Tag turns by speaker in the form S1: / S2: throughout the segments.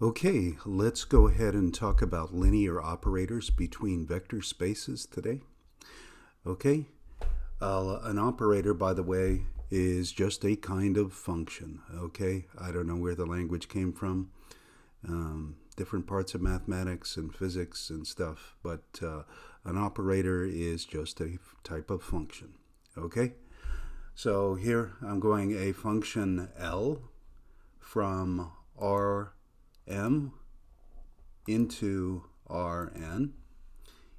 S1: Okay, let's go ahead and talk about linear operators between vector spaces today. Okay, an operator, by the way, is just a kind of function. Okay, I don't know where the language came from, different parts of mathematics and physics and stuff, but an operator is just a type of function. Okay, so here I'm going a function L from Rm into Rn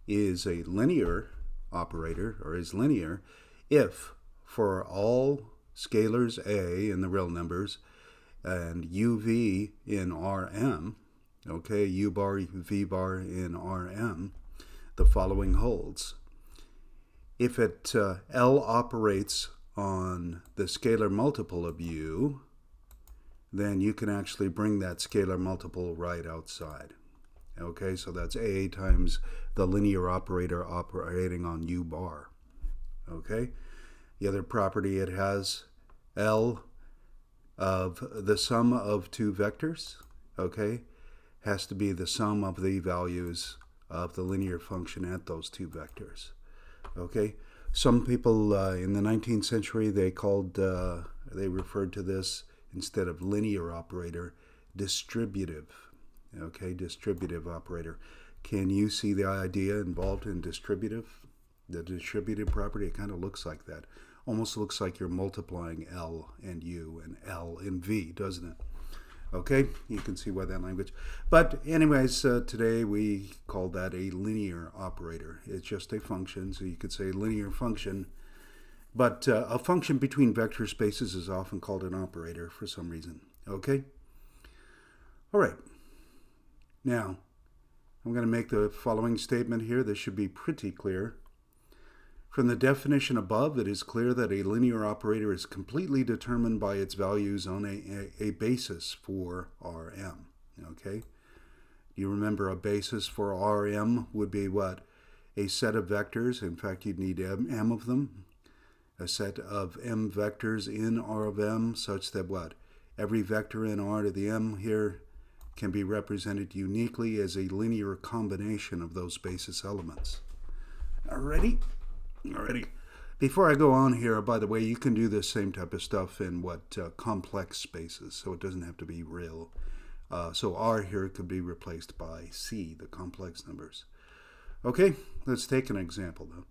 S1: is a linear operator, or is linear, if for all scalars A in the real numbers and uv in Rm, okay, u bar, v bar in Rm, the following holds. If it L operates on the scalar multiple of u, then you can actually bring that scalar multiple right outside. Okay, so that's A times the linear operator operating on U bar. Okay, the other property it has, L of the sum of two vectors, okay, has to be the sum of the values of the linear function at those two vectors. Okay, some people in the 19th century, they referred to this, instead of linear operator, distributive. Okay, distributive operator. Can you see the idea involved in distributive? The distributive property, it kind of looks like that. Almost looks like you're multiplying L and U and L and V, doesn't it? Okay, you can see why that language. But anyways, today we call that a linear operator. It's just a function, so you could say linear function. But a function between vector spaces is often called an operator for some reason. Okay? All right. Now, I'm going to make the following statement here. This should be pretty clear. From the definition above, it is clear that a linear operator is completely determined by its values on a basis for Rm. Okay? You remember a basis for Rm would be what? A set of vectors. In fact, you'd need m of them. A set of m vectors in R of m such that what? Every vector in R to the m here can be represented uniquely as a linear combination of those basis elements. Alrighty? Alrighty. Before I go on here, by the way, you can do this same type of stuff in complex spaces, so it doesn't have to be real. So R here could be replaced by C, the complex numbers. Okay, let's take an example though.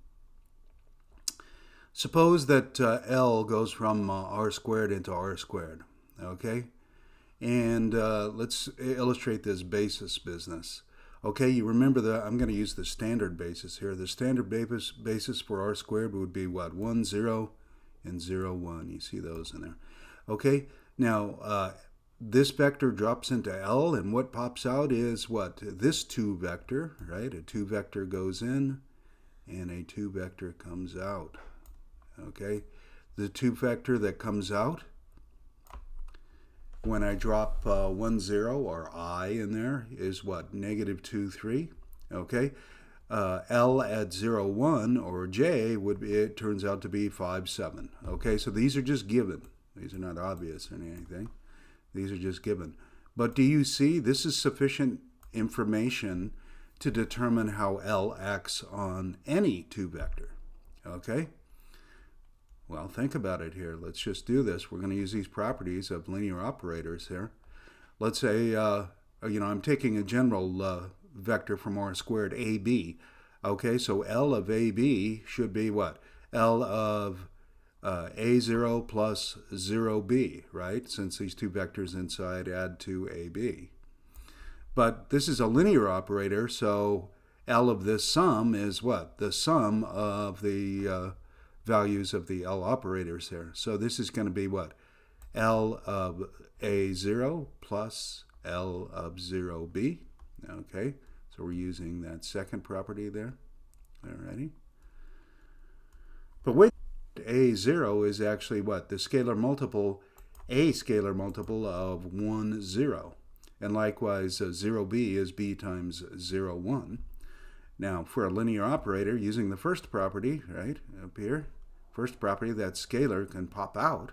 S1: Suppose that L goes from R squared into R squared, okay? And let's illustrate this basis business. Okay, you remember that I'm going to use the standard basis here. The standard basis for R squared would be what? 1, 0, and 0, 1. You see those in there. Okay, now this vector drops into L, and what pops out is what? This 2 vector, right? A 2 vector goes in, and a 2 vector comes out. Okay, the 2 vector that comes out, when I drop 1, 0, or I in there, is what? Negative 2, 3. Okay, L at 0, 1, or J, would be, it turns out to be 5, 7. Okay, so these are just given. These are not obvious or anything. These are just given. But do you see, this is sufficient information to determine how L acts on any 2 vector. Okay? Well, think about it here. Let's just do this. We're going to use these properties of linear operators here. Let's say, I'm taking a general vector from R squared, AB. Okay, so L of AB should be what? L of A0 plus 0B, right? Since these 2 vectors inside add to AB. But this is a linear operator, so L of this sum is what? The sum of the values of the L operators there. So this is going to be what? L of A0 plus L of 0B. Okay, so we're using that second property there. Alrighty. But wait, A0 is actually what? The scalar multiple, a scalar multiple of 1, 0. And likewise, 0B is B times 0, 1. Now, for a linear operator, using the first property, right, up here, first property, that scalar can pop out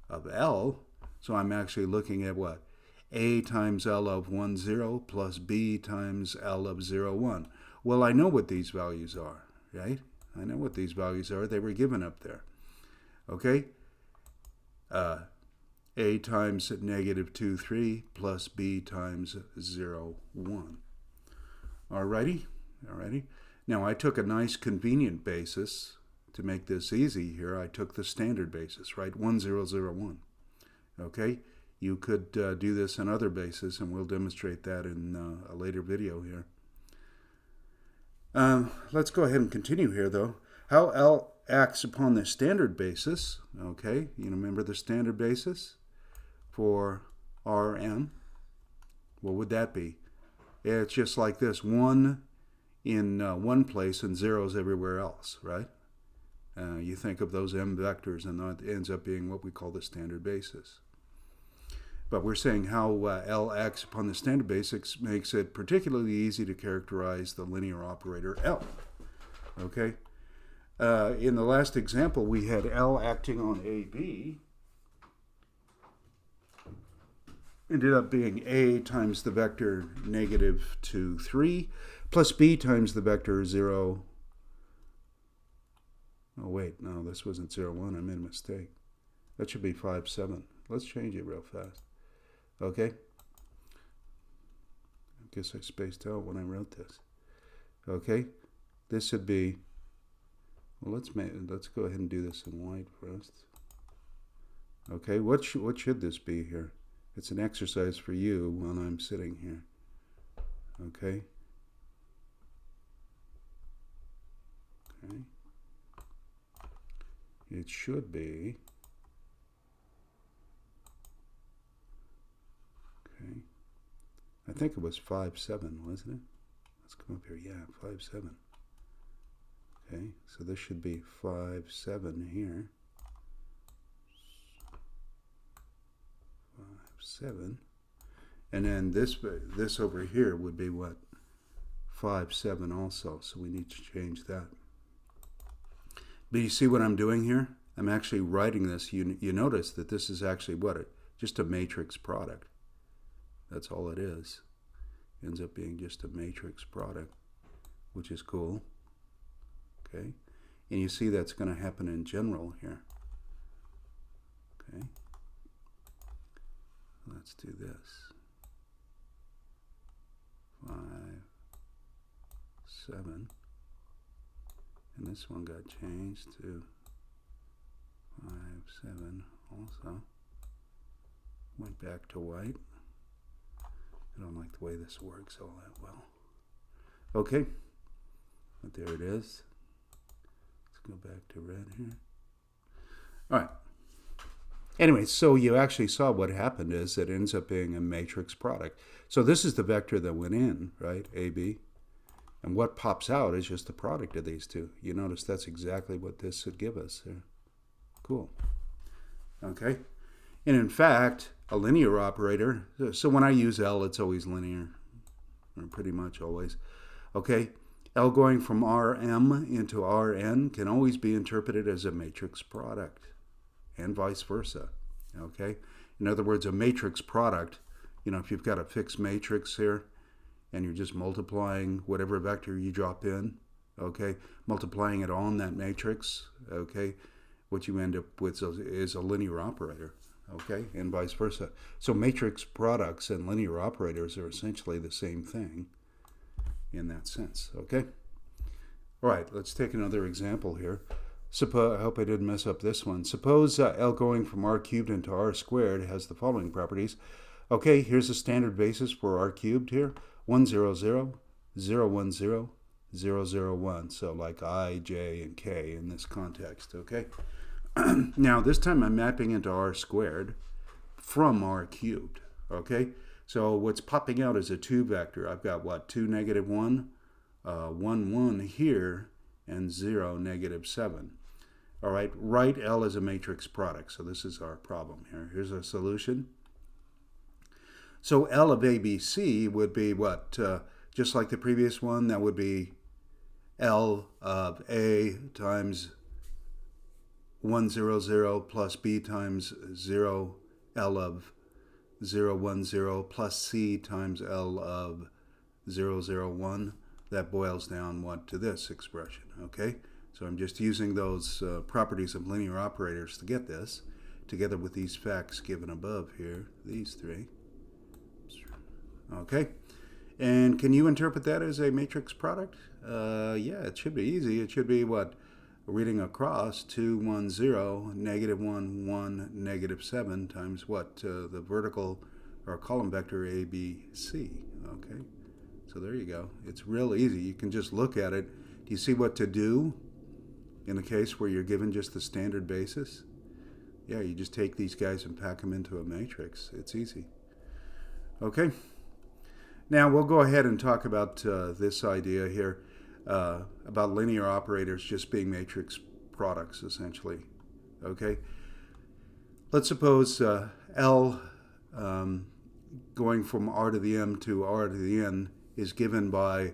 S1: of L. So I'm actually looking at what? A times L of 1, 0 plus B times L of 0, 1. Well, I know what these values are, right? I know what these values are. They were given up there. Okay? A times negative 2, 3 plus B times 0, 1. Alrighty? Alrighty? Now, I took a nice convenient basis to make this easy here. I took the standard basis, right? 1, 0, 0, 1. Okay? You could do this on other bases, and we'll demonstrate that in a later video here. Let's go ahead and continue here, though. How L acts upon the standard basis, okay? You remember the standard basis for Rn? What would that be? It's just like this, 1 in one place and zeros everywhere else, right? You think of those m vectors, and that ends up being what we call the standard basis. But we're saying how L acts upon the standard basis makes it particularly easy to characterize the linear operator L. Okay? In the last example, we had L acting on AB. Ended up being A times the vector negative 2, 3, plus B times the vector 0. Oh, wait, no, this wasn't 0, 1. I made a mistake. That should be 5, 7. Let's change it real fast. Okay? I guess I spaced out when I wrote this. Okay? This should be, well, let's go ahead and do this in white first. Okay, what should this be here? It's an exercise for you when I'm sitting here. Okay? Okay. It should be, okay, I think it was 5, 7, wasn't it? Let's come up here. Yeah, 5, 7. Okay, so this should be 5, 7 here. 5, 7. And then this over here would be what? 5, 7 also. So we need to change that. But you see what I'm doing here? I'm actually writing this. You notice that this is actually what? Just a matrix product. That's all it is. It ends up being just a matrix product, which is cool. Okay? And you see that's going to happen in general here. Okay? Let's do this. 5, 7. And this one got changed to 5, 7 also. Went back to white. I don't like the way this works all that well. Okay, but there it is. Let's go back to red here. All right. Anyway, so you actually saw what happened is it ends up being a matrix product. So this is the vector that went in, right, AB. And what pops out is just the product of these two. You notice that's exactly what this would give us here. Cool. Okay. And in fact, a linear operator, so when I use L, it's always linear, or pretty much always. Okay. L going from Rm into Rn can always be interpreted as a matrix product, and vice versa. Okay. In other words, a matrix product, if you've got a fixed matrix here, and you're just multiplying whatever vector you drop in, okay, multiplying it on that matrix, okay, what you end up with is a linear operator, okay, and vice versa. So matrix products and linear operators are essentially the same thing in that sense, okay? All right, let's take another example here. I hope I didn't mess up this one. Suppose L going from R cubed into R squared has the following properties. Okay, here's a standard basis for R cubed here. 1, 0, 0, 0, 1, 0, 0, 0, 1. So like I, J, and K in this context, okay? Now, this time I'm mapping into R squared from R cubed, okay? So what's popping out is a 2 vector. I've got what? 2, negative 1, 1, 1 here, and 0, negative 7. All right, write L as a matrix product. So this is our problem here. Here's our solution. So L of ABC would be what? Just like the previous one, that would be L of A times 1, 0, 0 plus B times 0, L of 0, 1, 0 plus c times L of 0, 0, 1. That boils down what to this expression, okay? So I'm just using those properties of linear operators to get this, together with these facts given above here, these three. Okay, and can you interpret that as a matrix product? Yeah, it should be easy. It should be what? Reading across 2, 1, 0, negative 1, 1, negative 7 times what? The vertical or column vector A, B, C. Okay, so there you go. It's real easy. You can just look at it. Do you see what to do in the case where you're given just the standard basis? Yeah, you just take these guys and pack them into a matrix. It's easy. Okay. Now we'll go ahead and talk about this idea here about linear operators just being matrix products, essentially. Okay. Let's suppose L going from R to the M to R to the N is given by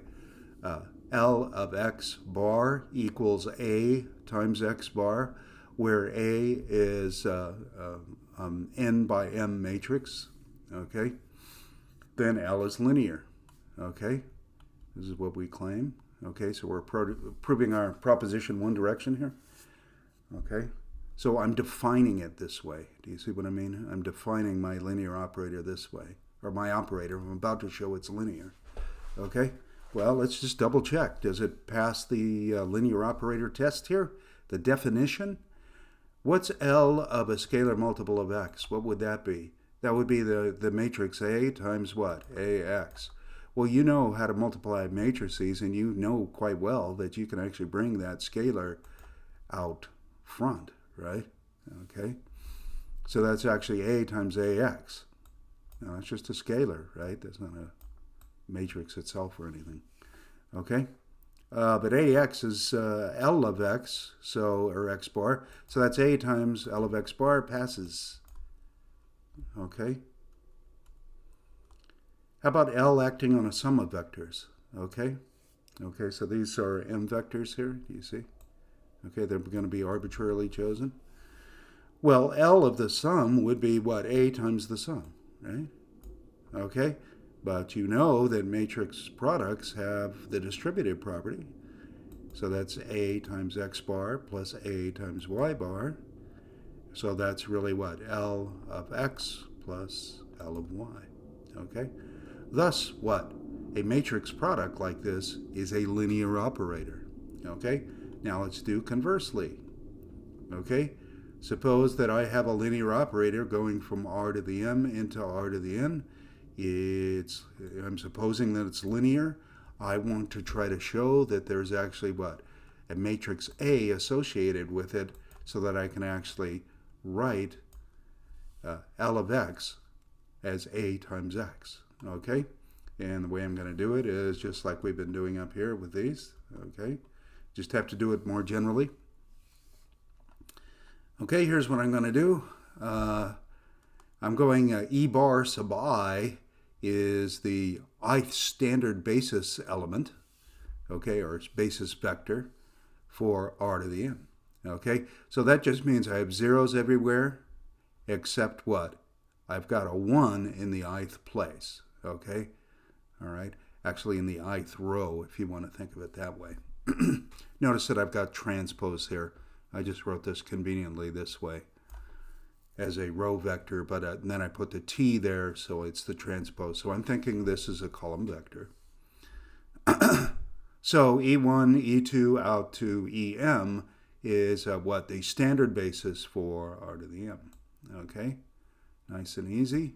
S1: L of x bar equals A times x bar, where A is N by M matrix, okay? Then L is linear, okay? This is what we claim, okay? So we're proving our proposition one direction here, okay? So I'm defining it this way. Do you see what I mean? I'm defining my linear operator this way, or my operator. I'm about to show it's linear, okay? Well, let's just double check. Does it pass the linear operator test here? The definition? What's L of a scalar multiple of x? What would that be? That would be the matrix A times what? AX. Well, you know how to multiply matrices, and you know quite well that you can actually bring that scalar out front, right? Okay. So that's actually A times AX. Now, that's just a scalar, right? That's not a matrix itself or anything. Okay. But AX is L of x, so, or x bar. So that's A times L of x bar passes. Okay. How about L acting on a sum of vectors? Okay. Okay, so these are M vectors here, do you see? Okay, they're going to be arbitrarily chosen. Well, L of the sum would be what? A times the sum, right? Okay, but you know that matrix products have the distributive property. So that's A times x bar plus A times y bar. So that's really what? L of x plus L of y. Okay? Thus, what? A matrix product like this is a linear operator. Okay? Now let's do conversely. Okay? Suppose that I have a linear operator going from R to the M into R to the N. I'm supposing that it's linear. I want to try to show that there's actually what? A matrix A associated with it so that I can actually write L of x as A times x. Okay? And the way I'm going to do it is just like we've been doing up here with these. Okay? Just have to do it more generally. Okay, here's what I'm going to do. I'm going E bar sub I is the ith standard basis element, okay, or its basis vector for R to the N. Okay, so that just means I have zeros everywhere except what? I've got a 1 in the ith place, okay? All right, actually in the ith row, if you want to think of it that way. Notice that I've got transpose here. I just wrote this conveniently this way as a row vector, but then I put the T there, so it's the transpose. So I'm thinking this is a column vector. So E1, E2 out to EM is what? The standard basis for R to the M. Okay, nice and easy.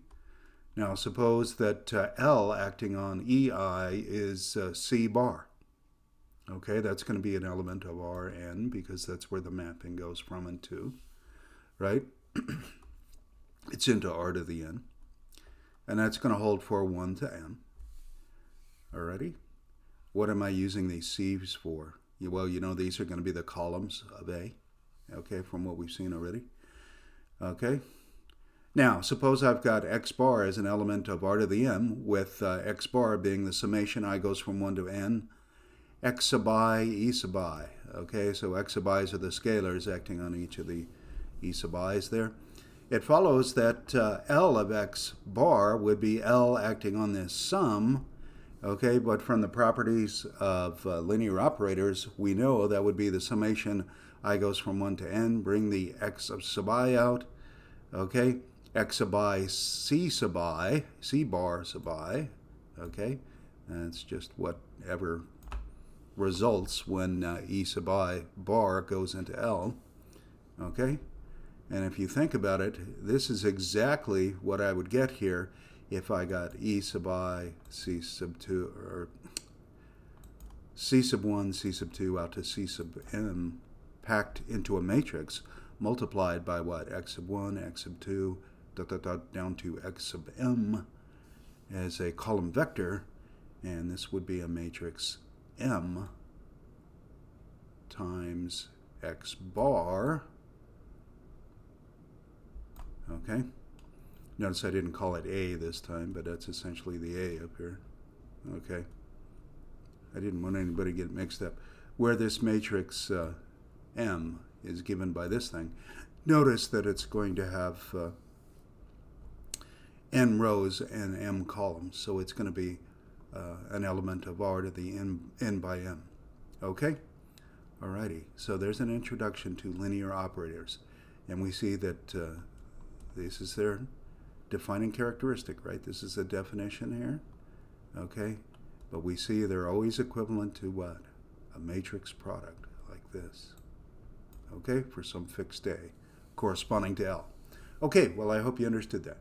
S1: Now suppose that L acting on EI is C bar. Okay, that's going to be an element of Rn because that's where the mapping goes from and to, right? It's into R to the N. And that's going to hold for 1 to M. Alrighty? What am I using these C's for? Well, you know these are going to be the columns of A, okay, from what we've seen already. Okay? Now, suppose I've got x bar as an element of R to the M, with x bar being the summation I goes from 1 to N, x sub I, E sub I. Okay, so x sub i's are the scalars acting on each of the E sub i's there. it follows that L of x bar would be L acting on this sum, okay, but from the properties of linear operators, we know that would be the summation I goes from 1 to n, bring the x of sub I out, okay, x sub I, c sub I, c bar sub I, okay, and it's just whatever results when e sub I bar goes into L, okay. And if you think about it, this is exactly what I would get here if I got e sub I, c sub 2, or c sub 1, c sub 2 out to c sub m packed into a matrix multiplied by what? X sub 1, x sub 2, down to x sub m as a column vector. And this would be a matrix M times x bar. Okay, notice I didn't call it A this time, but that's essentially the A up here. Okay, I didn't want anybody to get mixed up. Where this matrix M is given by this thing, notice that it's going to have n rows and m columns, so it's going to be an element of R to the n by m. Okay? Alrighty, so there's an introduction to linear operators, and we see that this is their defining characteristic, right? This is the definition here, okay? But we see they're always equivalent to what? A matrix product like this, okay? For some fixed A corresponding to L. Okay, well, I hope you understood that.